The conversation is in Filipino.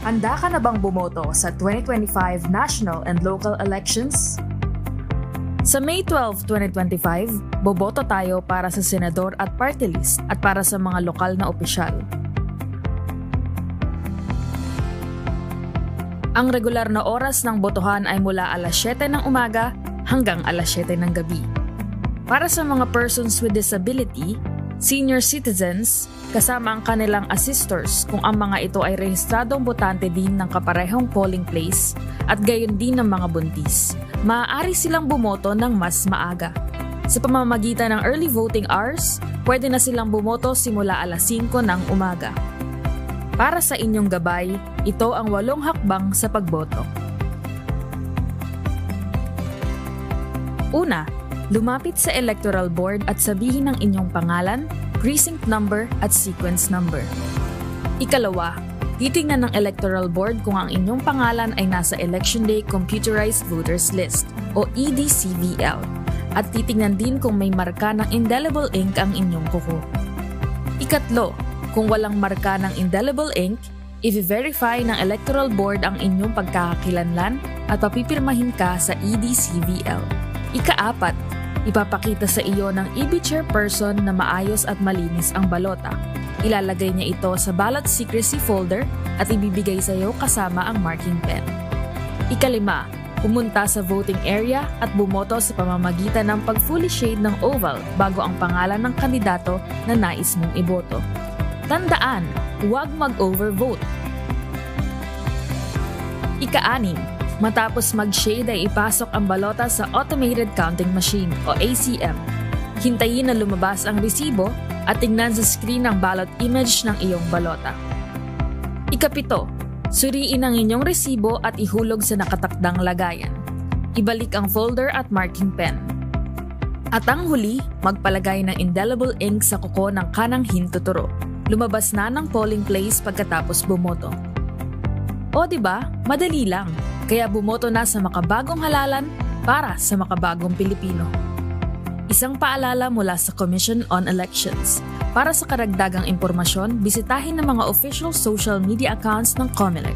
Handa ka na bang bumoto sa 2025 national and local elections? Sa May 12, 2025, boboto tayo para sa senador at party list at para sa mga lokal na opisyal. Ang regular na oras ng botohan ay mula alas 7 ng umaga hanggang alas 7 ng gabi. Para sa mga persons with disability, senior citizens, kasama ang kanilang assistors kung ang mga ito ay rehistradong botante din ng kaparehong polling place at gayon din ng mga buntis, maaari silang bumoto ng mas maaga. Sa pamamagitan ng early voting hours, pwede na silang bumoto simula alas 5 ng umaga. Para sa inyong gabay, ito ang 8 hakbang sa pagboto. Una, lumapit sa electoral board at sabihin ang inyong pangalan, precinct number at sequence number. Ikalawa, titingnan ng electoral board kung ang inyong pangalan ay nasa Election Day Computerized Voters List o EDCVL at titingnan din kung may marka ng indelible ink ang inyong kuko. Ikatlo, kung walang marka ng indelible ink, i-verify ng electoral board ang inyong pagkakakilanlan at papipirmahin ka sa EDCVL. Ikaapat, ipapakita sa iyo ng EB chairperson na maayos at malinis ang balota. Ilalagay niya ito sa ballot secrecy folder at ibibigay sa iyo kasama ang marking pen. Ikalima, pumunta sa voting area at bumoto sa pamamagitan ng pag-fully shade ng oval bago ang pangalan ng kandidato na nais mong iboto. Tandaan, huwag mag-overvote. Ika-6, matapos mag-shade ay ipasok ang balota sa Automated Counting Machine o ACM. Hintayin na lumabas ang resibo at tingnan sa screen ang ballot image ng iyong balota. Ika-7, suriin ang inyong resibo at ihulog sa nakatakdang lagayan. Ibalik ang folder at marking pen. At ang huli, magpalagay ng indelible ink sa kuko ng kanang hintuturo. Lumabas na ng polling place pagkatapos bumoto. O diba, madali lang. Kaya bumoto na sa makabagong halalan para sa makabagong Pilipino. Isang paalala mula sa Commission on Elections. Para sa karagdagang impormasyon, bisitahin ang mga official social media accounts ng COMELEC.